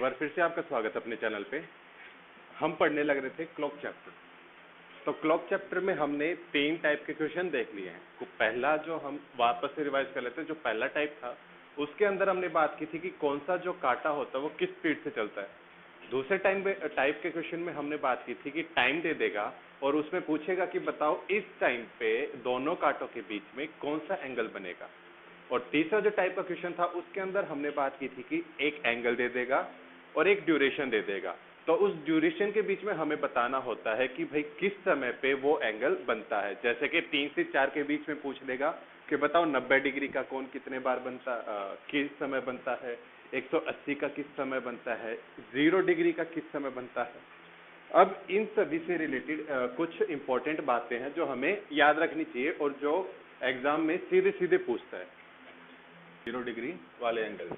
बार फिर से आपका स्वागत है अपने चैनल पे। हम पढ़ने लग रहे थे क्लॉक चैप्टर। तो क्लॉक चैप्टर में हमने 3 टाइप के क्वेश्चन देख लिए हैं। तो पहला जो हम वापस से रिवाइज कर लेते हैं, जो पहला टाइप था उसके अंदर हमने बात की थी कि कौन सा जो कांटा होता है वो किस स्पीड से चलता है। दूसरे टाइप के क्वेश्चन में हमने बात की थी कि टाइम दे देगा और उसमें पूछेगा कि बताओ इस टाइम पे दोनों कांटों के बीच में कौन सा एंगल बनेगा। और तीसरा जो टाइप का क्वेश्चन था उसके अंदर हमने बात की थी कि एक एंगल दे देगा और एक ड्यूरेशन दे देगा। तो उस ड्यूरेशन के बीच में हमें बताना होता है कि भाई किस समय पे वो एंगल बनता है। जैसे कि 3 से 4 के बीच में पूछ लेगा कि बताओ 90 डिग्री का कोण कितने बार बनता, किस समय बनता है, 180 का किस समय बनता है, 0 डिग्री का किस समय बनता है। अब इन सभी से रिलेटेड कुछ इंपॉर्टेंट बातें हैं जो हमें याद रखनी चाहिए और जो एग्जाम में सीधे सीधे पूछता है। 0 डिग्री वाले एंगल,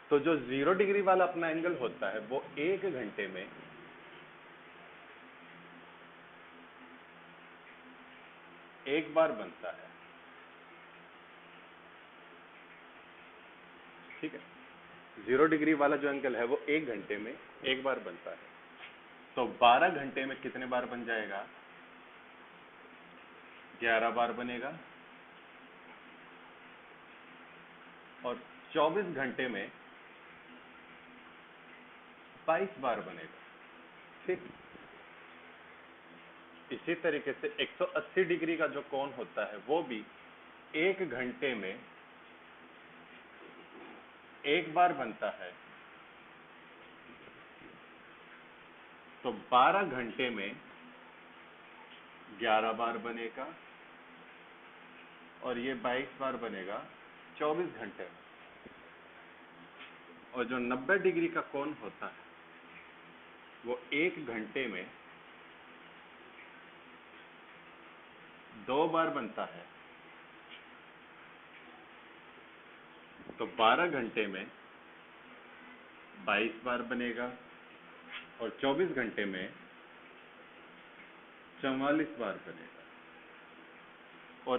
तो जो 0 डिग्री वाला अपना एंगल होता है वो 1 घंटे में एक बार बनता है। ठीक है, 0 डिग्री वाला जो एंगल है वो 1 घंटे में एक बार बनता है। तो 12 घंटे में कितने बार बन जाएगा? 11 बार बनेगा। और 24 घंटे में 22 बार बनेगा। ठीक, इसी तरीके से 180 डिग्री का जो कोण होता है वो भी 1 घंटे में एक बार बनता है। तो 12 घंटे में 11 बार बनेगा और ये 22 बार बनेगा 24 घंटे में। और जो 90 डिग्री का कोण होता है वो 1 घंटे में 2 बार बनता है। तो 12 घंटे में 22 बार बनेगा और 24 घंटे में 44 बार बनेगा। और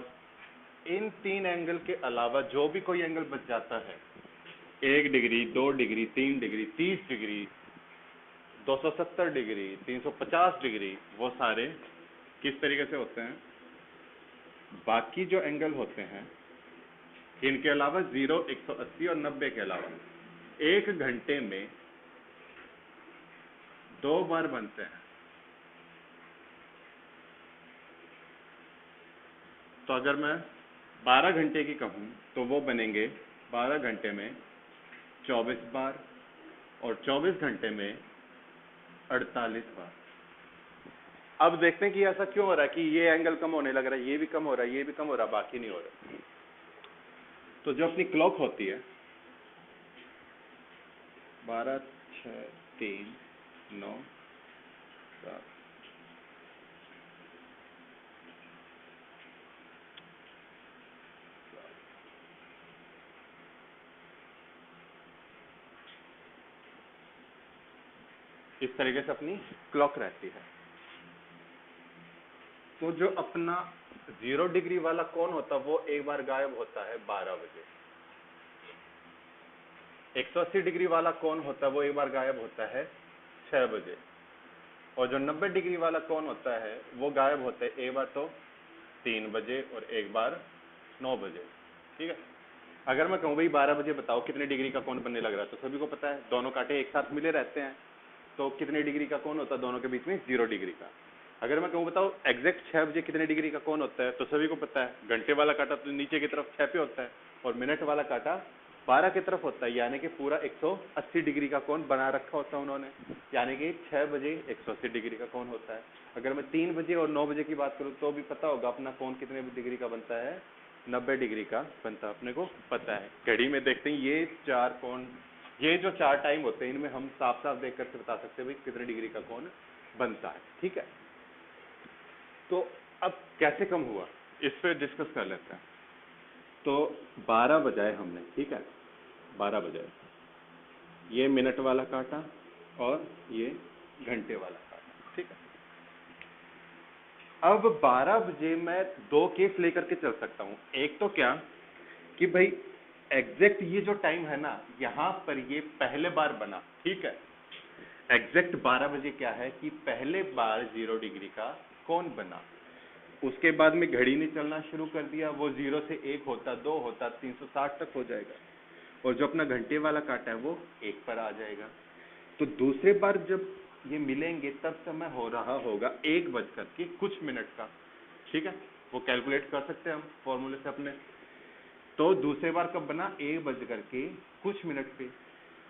इन 3 एंगल के अलावा जो भी कोई एंगल बच जाता है, 1 degree, 2 degree, 3 degree, 30 degree, 270 degree, 350 degree, वो सारे किस तरीके से होते हैं? बाकी जो एंगल होते हैं इनके अलावा 0, 180 और 90 के अलावा 1 घंटे में 2 बार बनते हैं। तो अगर मैं 12 घंटे की कहूं तो वो बनेंगे 12 घंटे में 24 बार और 24 घंटे में 48 बार। अब देखते हैं कि ऐसा क्यों हो रहा है कि ये एंगल कम होने लग रहा है, ये भी कम हो रहा है, ये भी कम हो रहा है, बाकी नहीं हो रहा। तो जो अपनी क्लॉक होती है 12, 6, 3, 9, 7, इस तरीके से अपनी क्लॉक रहती है। तो जो अपना 0 डिग्री वाला कोण होता है वो एक बार गायब होता है 12 बजे। 180 डिग्री वाला कोण होता है वो एक बार गायब होता है 6 बजे। और जो 90 डिग्री वाला कोण होता है वो गायब होता है एक बार तो 3 बजे और एक बार 9 बजे। ठीक है, अगर मैं कहूँ भाई 12 बजे बताओ कितने डिग्री का कोण बनने लग रहा है, तो सभी को पता है दोनों कांटे एक साथ मिले रहते हैं, तो कितने डिग्री का कोण होता है दोनों के बीच में? 0 डिग्री का। अगर मैं कहूँ बताओ एग्जैक्ट 6 बजे कितने डिग्री का कोण होता है, तो सभी को पता है घंटे वाला कांटा तो नीचे की तरफ 6 पे होता है और मिनट वाला कांटा 12 की तरफ होता है, यानी कि पूरा 180 डिग्री का कोण बना रखा होता है उन्होंने, यानी कि 6 बजे 180 डिग्री का कोण होता है। अगर मैं 3 बजे और 9 बजे की बात करूँ तो भी पता होगा अपना कोण कितने डिग्री का बनता है? 90 डिग्री का बनता है, अपने को पता है। घड़ी में देखते हैं ये 4 कोण, ये जो 4 टाइम होते हैं इनमें हम साफ साफ देख करके बता सकते हैं भाई कितने डिग्री का कोण बनता है। ठीक है, तो अब कैसे कम हुआ इस पे डिस्कस कर लेते हैं। तो 12 बजाए हमने, ठीक है, 12 बजाए, ये मिनट वाला काटा और ये घंटे वाला काटा। ठीक है, अब 12 बजे मैं 2 केस लेकर के चल सकता हूं। एक तो क्या कि भाई एग्जैक्ट ये जो टाइम है ना, यहाँ पर ये पहले बार बना, ठीक है। एग्जैक्ट 12 बजे क्या है कि पहले बार 0 डिग्री का कोण बना। उसके बाद में घड़ी ने चलना शुरू कर दिया, वो 0 से 1 होता, 2 होता, 360 तक हो जाएगा, और जो अपना घंटे वाला काटा है वो 1 पर आ जाएगा। तो दूसरे बार जब ये मिलेंगे तब समय हो रहा होगा 1 बजकर के कुछ मिनट का, ठीक है। वो कैलकुलेट कर सकते हैं हम फॉर्मूले से अपने। तो दूसरे बार कब बना? 1 बजकर के कुछ मिनट पे।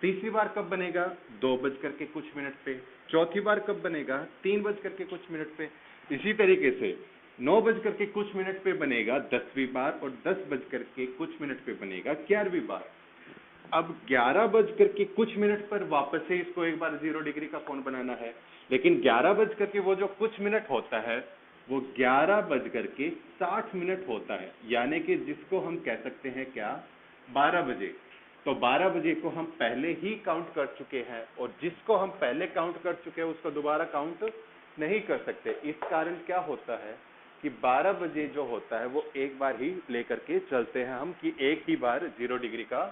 तीसरी बार कब बनेगा? 2 बजकर के कुछ मिनट पे। चौथी बार कब बनेगा? 3 बजकर के कुछ मिनट पे। इसी तरीके से 9 बजकर के कुछ मिनट पे बनेगा 10वीं बार, और 10 बजकर के कुछ मिनट पे बनेगा 11वीं बार। अब 11 बजकर के कुछ मिनट पर वापस से इसको एक बार 0 डिग्री का कोण बनाना है, लेकिन 11 बजकर के वो जो कुछ मिनट होता है वो 11 बजकर के 60 मिनट होता है, यानी कि जिसको हम कह सकते हैं क्या? 12 बजे। तो 12 बजे को हम पहले ही काउंट कर चुके हैं, और जिसको हम पहले काउंट कर चुके हैं उसको दोबारा काउंट नहीं कर सकते। इस कारण क्या होता है कि 12 बजे जो होता है वो एक बार ही लेकर के चलते हैं हम, कि एक ही बार 0 डिग्री का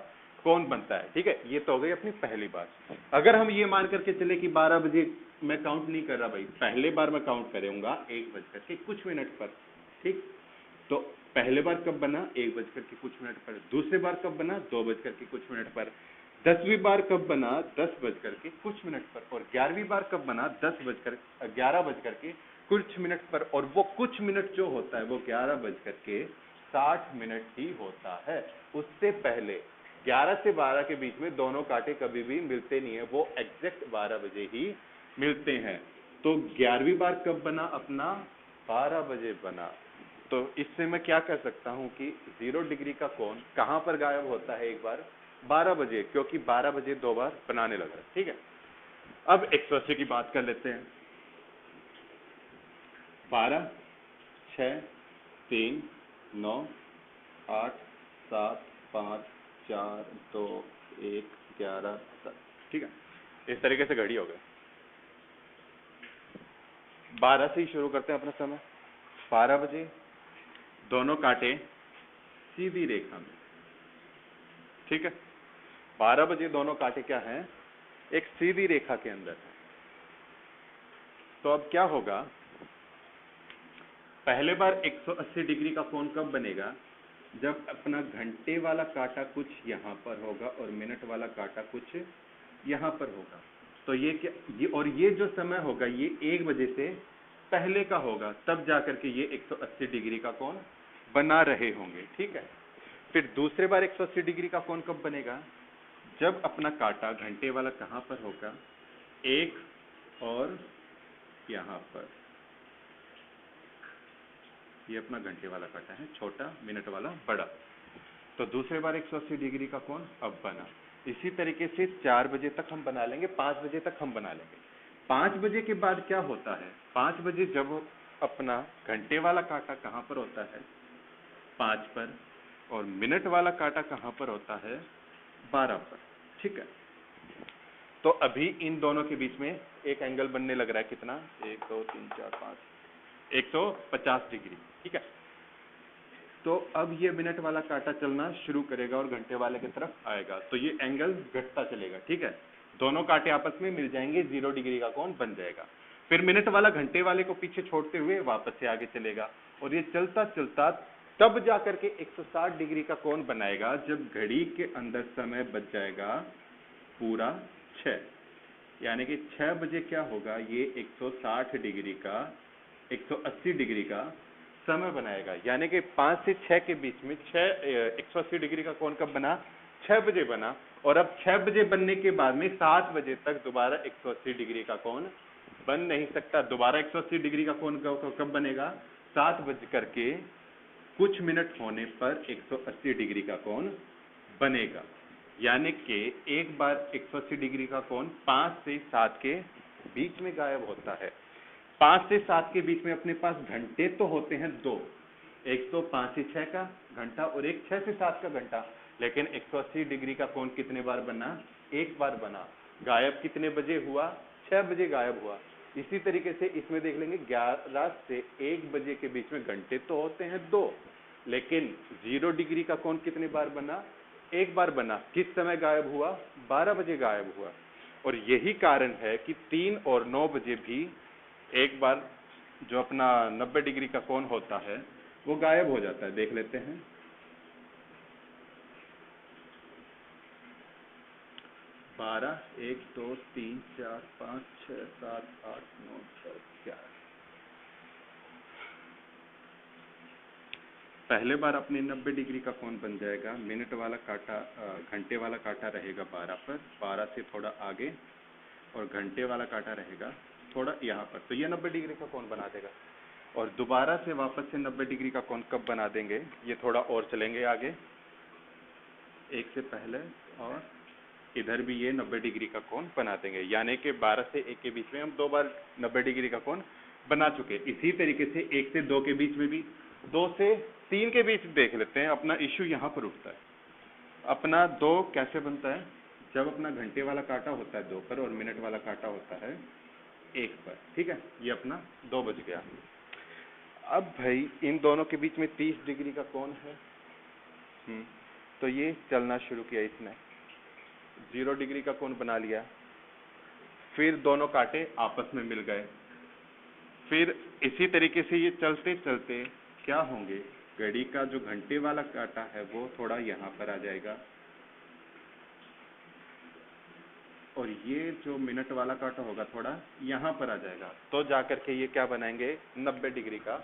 कोण बनता है, ठीक है। ये तो हो गई अपनी पहली बात। अगर हम ये मान करके चले कि 12 बजे मैं काउंट नहीं कर रहा भाई, पहले बार मैं काउंट करूंगा 1 बजकर के कुछ मिनट पर, ठीक। तो पहले बार कब बना? 1 बजकर के कुछ मिनट पर। दूसरी बार कब बना? 2 बजकर के कुछ मिनट पर। 10वीं बार कब बना? 10 बजकर के कुछ मिनट पर। और 11वीं बार कब बना? 11 बजकर के कुछ मिनट पर। और वो कुछ मिनट जो होता है वो 11 बजकर के 60 मिनट ही होता है। उससे पहले 11 से 12 के बीच में दोनों कांटे कभी भी मिलते नहीं है, वो एग्जैक्ट 12 बजे ही मिलते हैं। तो 11वीं बार कब बना? अपना 12 बजे बना। तो इससे मैं क्या कर सकता हूं कि 0 डिग्री का कोण कहां पर गायब होता है? एक बार 12 बजे, क्योंकि 12 बजे 2 बार बनाने लगा, ठीक है। अब 180 की बात कर लेते हैं। 12, 6, 3, 9, 8, 7, 5, 4, 2, 1, 11, 7, ठीक है। इस तरीके से घड़ी हो गई। 12 से ही शुरू करते हैं अपना समय। 12 बजे दोनों कांटे सीधी रेखा में, ठीक है। 12 बजे दोनों कांटे क्या हैं? एक सीधी रेखा के अंदर है। तो अब क्या होगा? पहले बार 180 डिग्री का कोण कब बनेगा? जब अपना घंटे वाला कांटा कुछ यहाँ पर होगा और मिनट वाला कांटा कुछ यहाँ पर होगा। तो ये क्या, ये जो समय होगा ये 1 बजे से पहले का होगा, तब जाकर के ये 180 डिग्री का कोण बना रहे होंगे, ठीक है। फिर दूसरे बार 180 डिग्री का कोण कब बनेगा? जब अपना कांटा घंटे वाला कहां पर होगा? 1 और यहां पर। ये अपना घंटे वाला कांटा है, छोटा, मिनट वाला बड़ा। तो दूसरे बार 180 डिग्री का कोण अब बना। इसी तरीके से 4 बजे तक हम बना लेंगे, 5 बजे तक हम बना लेंगे। 5 बजे के बाद क्या होता है? 5 बजे जब अपना घंटे वाला कांटा कहां पर होता है? 5 पर। और मिनट वाला कांटा कहां पर होता है? 12 पर, ठीक है। तो अभी इन दोनों के बीच में एक एंगल बनने लग रहा है, कितना? 1, 2, 3, 4, 5, 150 डिग्री, ठीक है। तो अब ये मिनट वाला कांटा चलना शुरू करेगा और घंटे वाले की तरफ आएगा, तो ये एंगल घटता चलेगा, ठीक है। दोनों कांटे आपस में मिल जाएंगे, 0 डिग्री का कोण बन जाएगा। फिर मिनट वाला घंटे वाले को पीछे छोड़ते हुए वापस से आगे चलेगा, और ये चलता चलता तब जाकर के 160 डिग्री का कोण बनाएगा, जब घड़ी के अंदर समय बच जाएगा पूरा 6। यानी कि 6 बजे क्या होगा? ये 160 डिग्री का 180 डिग्री का समय बनाएगा। यानी कि 5 से 6 के बीच में 180 डिग्री का कोण कब बना? 6 बजे बना। और अब 6 बजे बनने के बाद में 7 बजे तक दोबारा 180 डिग्री का कोण बन नहीं सकता। दोबारा 180 डिग्री का कोण कब बनेगा? 7 बजकर के कुछ मिनट होने पर 180 डिग्री का कोण बनेगा। यानी कि एक बार 180 डिग्री का कोण 5 से 7 के बीच में गायब होता है। 5 से 7 के बीच में अपने पास घंटे तो होते हैं 2, एक तो 5 से 6 का घंटा और एक 6 से 7 का घंटा, लेकिन 180 डिग्री का कोण कितने बार बना? एक बार बना। गायब कितने बजे हुआ? 6 बजे गायब हुआ। इसी तरीके से इसमें देख लेंगे 11 से 1 बजे के बीच में घंटे तो होते हैं 2, लेकिन 0 डिग्री का कोण कितने बार बना? एक बार बना, किस समय गायब हुआ? 12 बजे गायब हुआ। और यही कारण है कि 3 और 9 बजे भी एक बार जो अपना 90 डिग्री का कोण होता है वो गायब हो जाता है। देख लेते हैं। 12, 1, 2, 3, 4, 5, 6, 7, 8, 9, 10, 11। पहले बार अपने 90 डिग्री का कोण बन जाएगा। मिनट वाला कांटा, घंटे वाला कांटा रहेगा 12 पर, 12 से थोड़ा आगे, और घंटे वाला कांटा रहेगा थोड़ा यहाँ पर। तो ये 90 डिग्री का कोण बना देगा। और दोबारा से वापस से 90 डिग्री का कोण कब बना देंगे? ये थोड़ा और चलेंगे आगे, एक से पहले, और इधर भी ये 90 डिग्री का कोण बना देंगे। यानी कि 12 से 1 के बीच में हम 2 बार 90 डिग्री का कोण बना चुके। इसी तरीके से 1 से 2 के बीच में भी, 2 से 3 के बीच देख लेते हैं। अपना इश्यू यहाँ पर उठता है। अपना 2 कैसे बनता है? जब अपना घंटे वाला कांटा होता है 2 पर और मिनट वाला कांटा होता है 1 पर। ठीक है, ये अपना 2 बज गया। अब भाई इन दोनों के बीच में 30 डिग्री का कोण है। तो ये चलना शुरू किया इसने, 0 डिग्री का कोण बना लिया। फिर दोनों कांटे आपस में मिल गए। फिर इसी तरीके से ये चलते चलते क्या होंगे? घड़ी का जो घंटे वाला कांटा है वो थोड़ा यहाँ पर आ जाएगा, और ये जो मिनट वाला कांटा होगा थोड़ा यहाँ पर आ जाएगा। तो जाकर के ये क्या बनाएंगे? 90 डिग्री का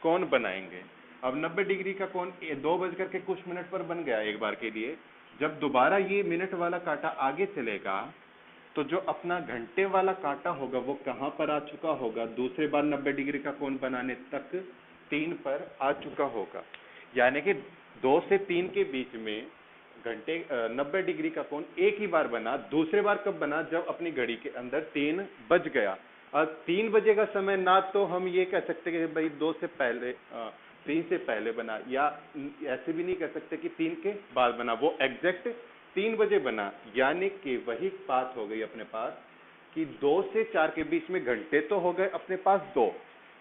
कोण बनाएंगे। अब 90 डिग्री का कोण 2 बजकर के कुछ मिनट पर बन गया एक बार के लिए। जब दोबारा ये मिनट वाला कांटा आगे चलेगा तो जो अपना घंटे वाला कांटा होगा वो कहाँ पर आ चुका होगा? दूसरे बार 90 डिग्री का कोण बनाने तक 3 पर आ चुका होगा। यानी कि 2 से 3 के बीच में 90 डिग्री का कोण एक ही बार बना। दूसरे बार कब बना? जब अपनी घड़ी के अंदर 3 बज गया। अब 3 बजे का समय ना तो हम ये कह सकते कि भाई 2 से पहले 3 से पहले बना, या ऐसे भी नहीं कह सकते कि 3 के बाद बना। वो एग्जैक्ट 3 बजे बना। यानी कि वही बात हो गई अपने पास कि 2 से 4 के बीच में घंटे तो हो गए अपने पास 2।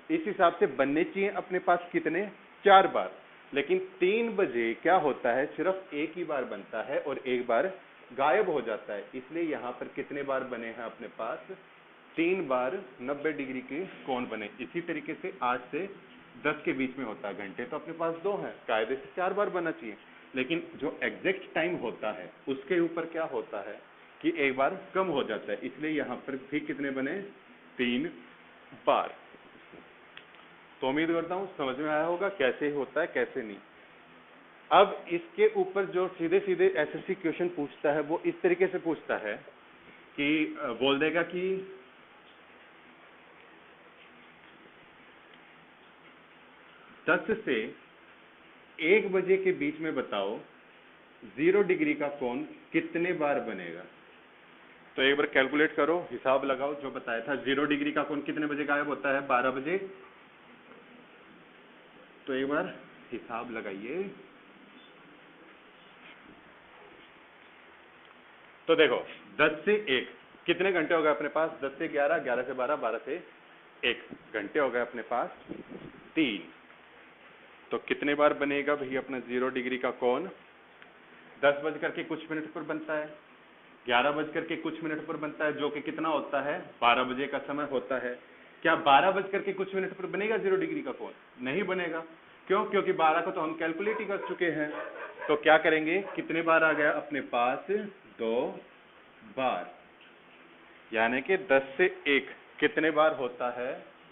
इस हिसाब से बनने चाहिए अपने पास कितने? 4 बार। लेकिन 3 बजे क्या होता है? सिर्फ एक ही बार बनता है और एक बार गायब हो जाता है। इसलिए यहाँ पर कितने बार बने हैं अपने पास? 3 बार 90 डिग्री के कोण बने। इसी तरीके से 8 से 10 के बीच में होता है। घंटे तो अपने पास 2 हैं, कायदे से 4 बार बनना चाहिए। लेकिन जो एग्जैक्ट टाइम होता है उसके ऊपर क्या होता है कि एक बार कम हो जाता है। इसलिए यहाँ पर भी कितने बने? 3 बार। तो उम्मीद करता हूं समझ में आया होगा कैसे होता है कैसे नहीं। अब इसके ऊपर जो सीधे सीधे एसएससी क्वेश्चन पूछता है वो इस तरीके से पूछता है कि बोल देगा कि 10 से 1 बजे के बीच में बताओ 0 डिग्री का कोण कितने बार बनेगा। तो एक बार कैलकुलेट करो, हिसाब लगाओ। जो बताया था 0 डिग्री का कोण कितने बजे गायब होता है? 12 बजे। तो एक बार हिसाब लगाइए। तो देखो 10 से 1 कितने घंटे हो गए अपने पास? 10 से 11, 11 से 12, 12 से 1 घंटे हो गए अपने पास 3। तो कितने बार बनेगा भाई अपना 0 डिग्री का कोण? 10 बजकर के कुछ मिनट पर बनता है, 11 बजकर के कुछ मिनट पर बनता है, जो कि कितना होता है? 12 बजे का समय होता है। क्या 12 बजकर के कुछ मिनट पर बनेगा 0 डिग्री का कोण? नहीं बनेगा। क्यों? क्योंकि 12 को तो हम कैलकुलेट ही कर चुके हैं। तो क्या करेंगे? कितने बार आ गया अपने पास? 2 बार। यानी कि 10 से 1 कितने बार होता है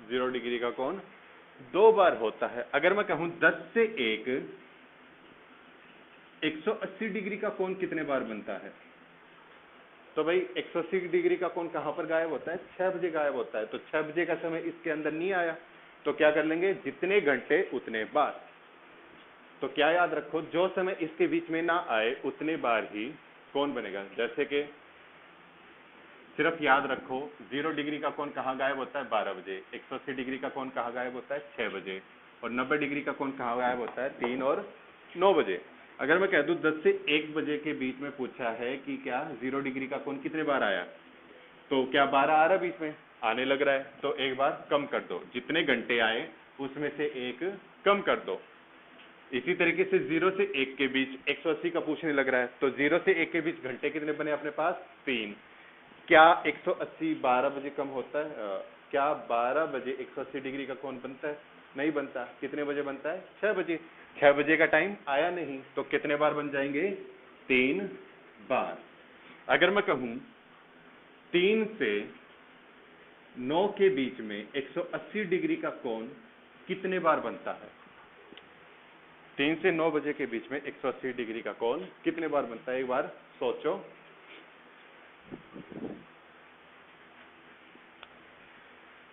0 डिग्री का कोण? 2 बार होता है। अगर मैं कहूं 10 से 1 180 डिग्री का कोण कितने बार बनता है? तो भाई 180 डिग्री का कोण कहां पर गायब होता है? 6 बजे गायब होता है। तो 6 बजे का समय इसके अंदर नहीं आया, तो क्या कर लेंगे? जितने घंटे उतने बार। तो क्या याद रखो, जो समय इसके बीच में ना आए उतने बार ही कोण बनेगा। जैसे कि सिर्फ याद रखो 0 डिग्री का कोण कहाँ गायब होता है? 12 बजे। 180 डिग्री का कोण कहाँ गायब होता है? 6 बजे। और 90 डिग्री का कोण कहाँ गायब होता है? 3 और 9 बजे। अगर मैं कह दूं 10 से 1 बजे के बीच में पूछा है कि क्या 0 डिग्री का कोण कितने बार आया, तो क्या 12 आ रहा है बीच में? आने लग रहा है। तो एक बार कम कर दो, जितने घंटे आए उसमें से एक कम कर दो। इसी तरीके से 0 से 1 के बीच 180 का पूछने लग रहा है, तो 0 से 1 के बीच घंटे कितने बने अपने पास? 3। क्या 180 12 बजे कम होता है? क्या 12 बजे 180 डिग्री का कोण बनता है? नहीं बनता। कितने बजे बनता है? 6 बजे। 6 बजे का टाइम आया नहीं, तो कितने बार बन जाएंगे? 3 बार। अगर मैं कहूं 3 से 9 के बीच में 180 डिग्री का कोण कितने बार बनता है? 3 से 9 बजे के बीच में 180 डिग्री का कोण कितने बार बनता है? एक बार सोचो।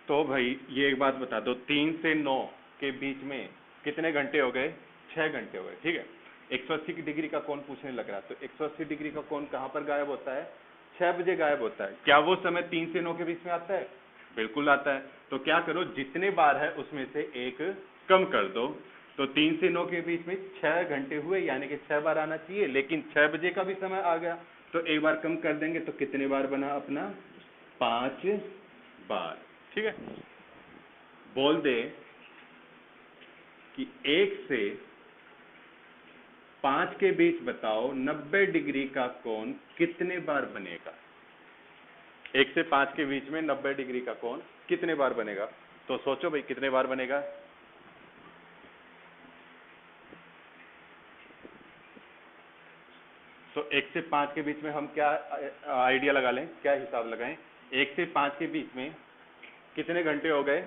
तो भाई ये एक बात बता दो, 3 से 9 के बीच में कितने घंटे हो गए? 6 घंटे हो गए, ठीक है। 180 डिग्री का कोण पूछने लग रहा है, तो 180 डिग्री का कोण कहां पर गायब होता है? 6 बजे गायब होता है। क्या वो समय 3 से 9 के बीच में आता है? बिल्कुल आता है। तो क्या करो, जितने बार है उसमें से एक कम कर दो। तो 3 से 9 के बीच में 6 घंटे हुए, यानी कि 6 बार आना चाहिए, लेकिन 6 बजे का भी समय आ गया, तो एक बार कम कर देंगे, तो कितने बार बना अपना? 5 बार, ठीक है। बोल दे कि 1 से 5 के बीच बताओ 90 डिग्री का कोण कितने बार बनेगा? 1 से 5 के बीच में 90 डिग्री का कोण कितने बार बनेगा? तो सोचो भाई, कितने बार बनेगा? तो 1 से 5 के बीच में हम क्या आइडिया लगा लें, क्या हिसाब लगाएं? 1 से 5 के बीच में कितने घंटे हो गए?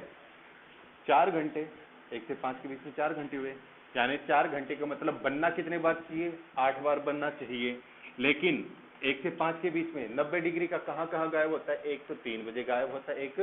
4 घंटे। 1 से 5 के बीच में 4 घंटे हुए, यानी 4 घंटे का मतलब बनना कितने बार चाहिए? 8 बार बनना चाहिए। लेकिन 1 से 5 के बीच में 90 डिग्री का कहाँ कहाँ गायब होता है? एक तो 3 बजे गायब होता है, एक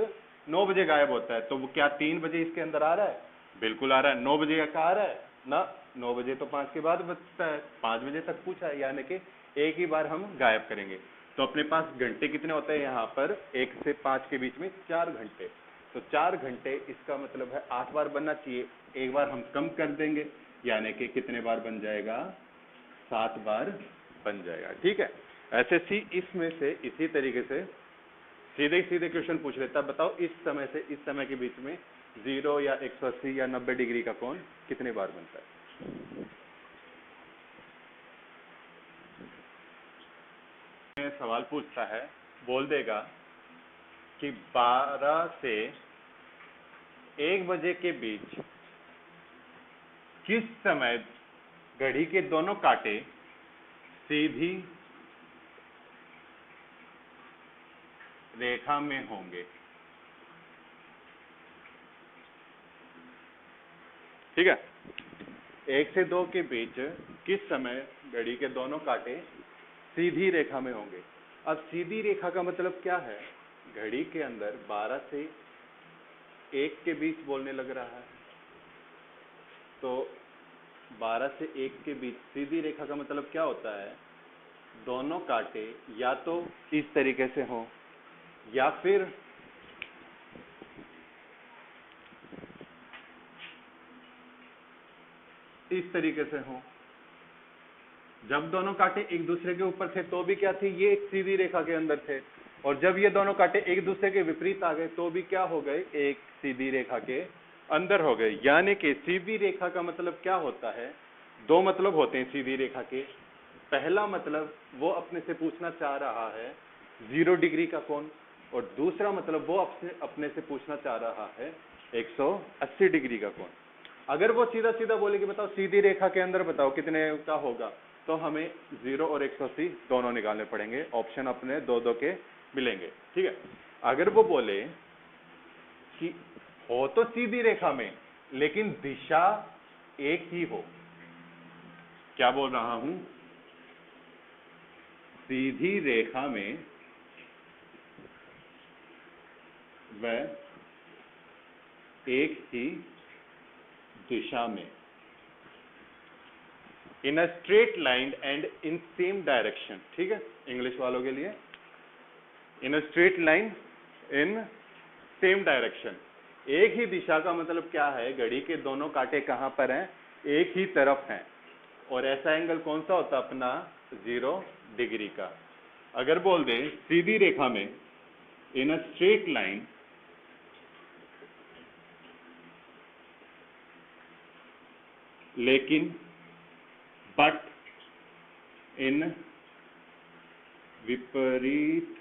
9 बजे गायब होता है। तो वो क्या 3 बजे इसके अंदर आ रहा है? बिल्कुल आ रहा है। 9 बजे का आ रहा है ना? 9 बजे तो 5 के बाद बचता है, 5 बजे तक पूछा है, यानी कि एक ही बार हम गायब करेंगे। तो अपने पास घंटे कितने होते हैं यहाँ पर? 1 से 5 के बीच में 4 घंटे। तो 4 घंटे, इसका मतलब है 8 बार बनना चाहिए, एक बार हम कम कर देंगे, यानी कि कितने बार बन जाएगा? 7 बार बन जाएगा, ठीक है। एसएससी इसमें से इसी तरीके से सीधे सीधे क्वेश्चन पूछ लेता है, बताओ इस समय से इस समय के बीच में 0 या 180 या 90 डिग्री का कोण कितने बार बनता है? सवाल पूछता है, बोल देगा कि 12 से 1 बजे के बीच किस समय घड़ी के दोनों कांटे सीधी रेखा में होंगे? ठीक है। 1 से 2 के बीच किस समय घड़ी के दोनों कांटे सीधी रेखा में होंगे? अब सीधी रेखा का मतलब क्या है? घड़ी के अंदर 12 से 1 के बीच बोलने लग रहा है, तो 12 से 1 के बीच सीधी रेखा का मतलब क्या होता है? दोनों कांटे या तो इस तरीके से हों या फिर इस तरीके से हों। जब दोनों कांटे एक दूसरे के ऊपर थे तो भी क्या थी? ये एक सीधी रेखा के अंदर थे। और जब ये दोनों कांटे एक दूसरे के विपरीत आ गए तो भी क्या हो गए? एक सीधी रेखा के अंदर हो गए। यानी कि सीधी रेखा का मतलब क्या होता है? दो मतलब होते हैं सीधी रेखा के। पहला मतलब वो अपने से पूछना चाह रहा है 0 डिग्री का कोण, और दूसरा मतलब वो अपने से पूछना चाह रहा है 180 डिग्री का कोण। अगर वो सीधा सीधा बोले कि बताओ सीधी रेखा के अंदर बताओ कितने का होगा, तो हमें 0 और 180 दोनों निकालने पड़ेंगे। ऑप्शन अपने दो दो के मिलेंगे, ठीक है। अगर वो बोले कि हो तो सीधी रेखा में लेकिन दिशा एक ही हो, क्या बोल रहा हूं? सीधी रेखा में वह एक ही दिशा में, in a straight line and in same direction, ठीक है, इंग्लिश वालों के लिए, in a straight line in same direction. एक ही दिशा का मतलब क्या है? घड़ी के दोनों कांटे कहां पर हैं? एक ही तरफ हैं। और ऐसा एंगल कौन सा होता है अपना? 0 डिग्री का। अगर बोल दे सीधी रेखा में इन अ स्ट्रेट लाइन लेकिन बट इन विपरीत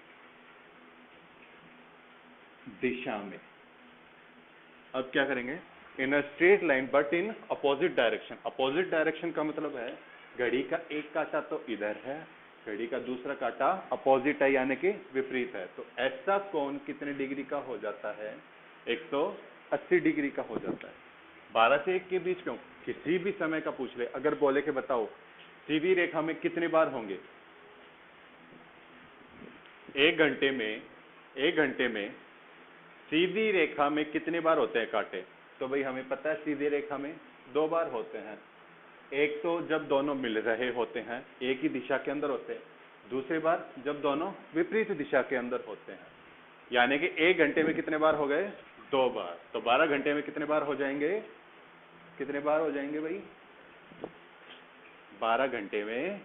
दिशा में। अब क्या करेंगे, in a straight line but in opposite direction. Opposite direction का मतलब है घड़ी का एक कांटा तो इधर है, घड़ी का दूसरा कांटा अपोजिट है यानी कि विपरीत है। तो ऐसा कोण कितने डिग्री का हो जाता है, 180 डिग्री का हो जाता है। 12 से 1 के बीच क्यों, किसी भी समय का पूछ ले। अगर बोले कि बताओ सीधी रेखा में कितने बार होंगे, एक घंटे में सीधी रेखा में कितने बार होते हैं कांटे, तो भाई हमें पता है सीधी रेखा में 2 बार होते हैं। एक तो जब दोनों मिल रहे होते हैं, एक ही दिशा के अंदर होते हैं, दूसरी बार जब दोनों विपरीत दिशा के अंदर होते हैं। यानी कि 1 घंटे में कितने बार हो गए, 2 बार। तो 12 घंटे में कितने बार हो जाएंगे, कितने बार हो जाएंगे भाई, 12 घंटे में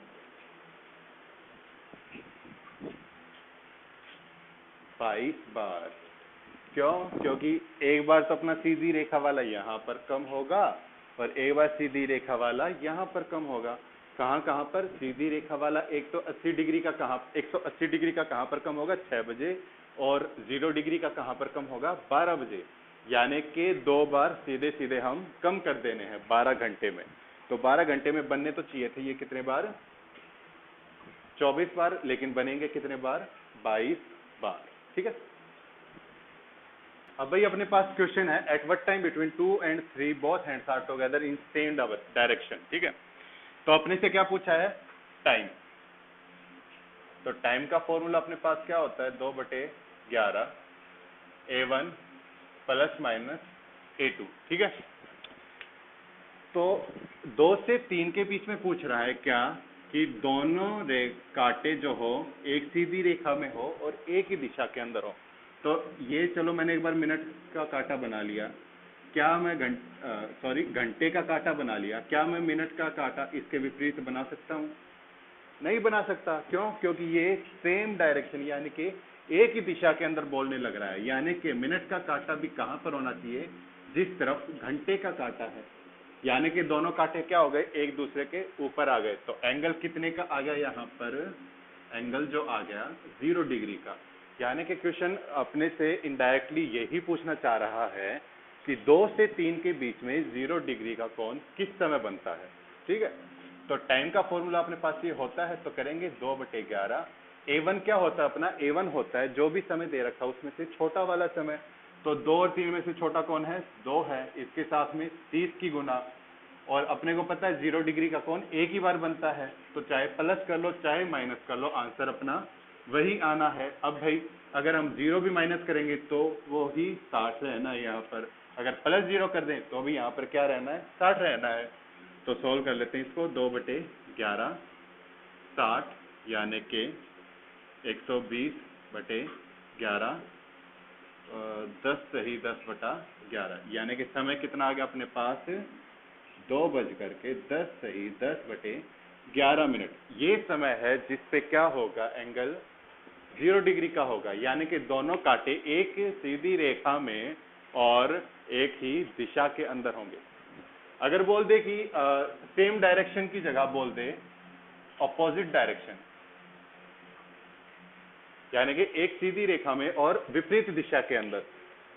22 बार। क्यों, क्योंकि एक बार तो अपना सीधी रेखा वाला यहाँ पर कम होगा और एक बार सीधी रेखा वाला यहाँ पर कम होगा। कहाँ कहाँ पर, सीधी रेखा वाला 180 डिग्री का कहाँ, 180 डिग्री का कहाँ पर कम होगा, 6 बजे, और 0 डिग्री का कहाँ पर कम होगा, 12 बजे। यानी कि 2 बार सीधे सीधे हम कम कर देने हैं 12 घंटे में। तो 12 घंटे में बनने तो चाहिए थे ये कितने बार, 24 बार, लेकिन बनेंगे कितने बार, 22 बार। ठीक है। अब भाई अपने पास क्वेश्चन है, at what time between 2 and 3 both hands are together in same direction. ठीक है, तो अपने से क्या पूछा है, टाइम। तो टाइम का फॉर्मूला अपने पास क्या होता है, 2/11 A1 प्लस माइनस A2। ठीक है, तो 2 से 3 के बीच में पूछ रहा है क्या, कि दोनों कांटे जो हो एक सीधी रेखा में हो और एक ही दिशा के अंदर हो। तो ये चलो मैंने एक बार मिनट का कांटा बना लिया, क्या मैं घंटे का कांटा बना लिया, क्या मैं मिनट का कांटा इसके विपरीत बना सकता हूँ, नहीं बना सकता। क्यों, क्योंकि ये सेम डायरेक्शन यानी कि एक ही दिशा के अंदर बोलने लग रहा है। यानी कि मिनट का कांटा भी कहां पर होना चाहिए, जिस तरफ घंटे का कांटा है। यानी कि दोनों कांटे क्या हो गए, एक दूसरे के ऊपर आ गए। तो एंगल कितने का आ गया, यहाँ पर एंगल जो आ गया 0 डिग्री का। यानी कि क्वेश्चन अपने से इनडायरेक्टली यही पूछना चाह रहा है कि 2 से 3 के बीच में 0 डिग्री का कोण किस समय बनता है। ठीक है, तो टाइम का फॉर्मूला अपने पास ये होता है, तो करेंगे 2/11। A1 क्या होता है अपना, A1 होता है जो भी समय दे रखा है उसमें से छोटा वाला समय। तो 2 और 3 में से छोटा कौन है, 2 है। इसके साथ में 30 की गुना, और अपने को पता है 0 डिग्री का कोण एक ही बार बनता है। तो चाहे प्लस कर लो चाहे माइनस कर लो, आंसर अपना वही आना है। अब भाई अगर हम 0 भी माइनस करेंगे तो वो ही 60 रहना है यहाँ पर, अगर प्लस 0 कर दें तो भी यहाँ पर क्या रहना है, 60 रहना है। तो सोल्व कर लेते हैं इसको, 2/11 60, यानी कि 120/11, 10 सही 10/11, यानी कि समय कितना आ गया अपने पास, 2:10 सही 10/11 मिनट। ये समय है जिस पे क्या होगा, एंगल 0 डिग्री का होगा। यानी कि दोनों कांटे एक सीधी रेखा में और एक ही दिशा के अंदर होंगे। अगर बोल दे कि सेम डायरेक्शन की जगह बोल दे ऑपोजिट डायरेक्शन, यानी कि एक सीधी रेखा में और विपरीत दिशा के अंदर,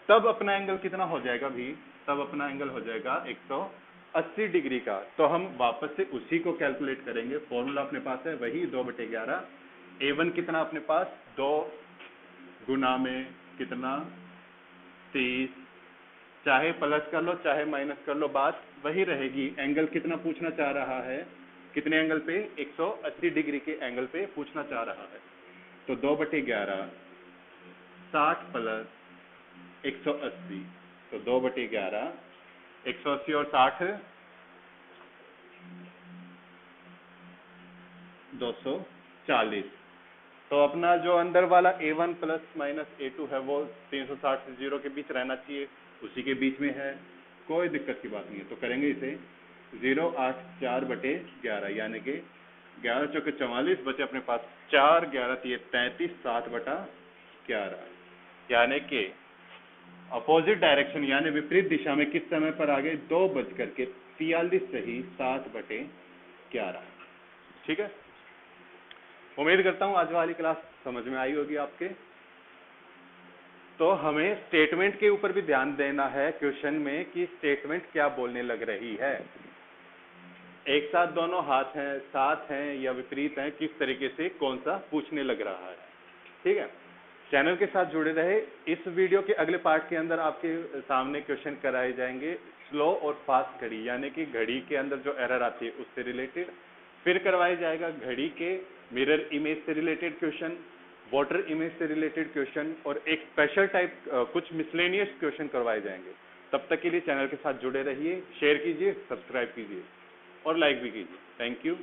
तब अपना एंगल कितना हो जाएगा भी, तब अपना एंगल हो जाएगा 180 डिग्री का। तो हम वापस से उसी को कैलकुलेट करेंगे, फॉर्मूला अपने पास है वही 2/11। A1 कितना अपने पास, 2 गुना में कितना 30, चाहे प्लस कर लो चाहे माइनस कर लो बात वही रहेगी। एंगल कितना पूछना चाह रहा है, कितने एंगल पे, 180 डिग्री के एंगल पे पूछना चाह रहा है। तो 2/11 60 प्लस 180, तो 2/11 180 और 60 240। तो अपना जो अंदर वाला A1 प्लस माइनस A2 है वो 360 से 0 के बीच रहना चाहिए, उसी के बीच में है, कोई दिक्कत की बात नहीं है। तो करेंगे इसे 0 8 4/11, यानी कि 11 चौके 44 बचे अपने पास 4, 11 33 7/11, यानी कि अपोजिट डायरेक्शन यानी विपरीत दिशा में किस समय पर आ गए, 2:43 सही 7/11। 11। ठीक है, उम्मीद करता हूं आज वाली क्लास समझ में आई होगी आपके। तो हमें स्टेटमेंट के ऊपर भी ध्यान देना है क्वेश्चन में कि स्टेटमेंट क्या बोलने लग रही है। एक साथ दोनों हाथ हैं, साथ हैं या विपरीत हैं, किस तरीके से कौन सा पूछने लग रहा है। ठीक है, चैनल के साथ जुड़े रहे। इस वीडियो के अगले पार्ट के अंदर आपके सामने क्वेश्चन कराए जाएंगे स्लो और फास्ट घड़ी, यानी कि घड़ी के अंदर जो एरर आती है उससे रिलेटेड। फिर करवाया जाएगा घड़ी के मिरर इमेज से रिलेटेड क्वेश्चन, वाटर इमेज से रिलेटेड क्वेश्चन, और एक स्पेशल टाइप कुछ मिसलेनियस क्वेश्चन करवाए जाएंगे। तब तक के लिए चैनल के साथ जुड़े रहिए, शेयर कीजिए, सब्सक्राइब कीजिए और लाइक भी कीजिए। Thank you.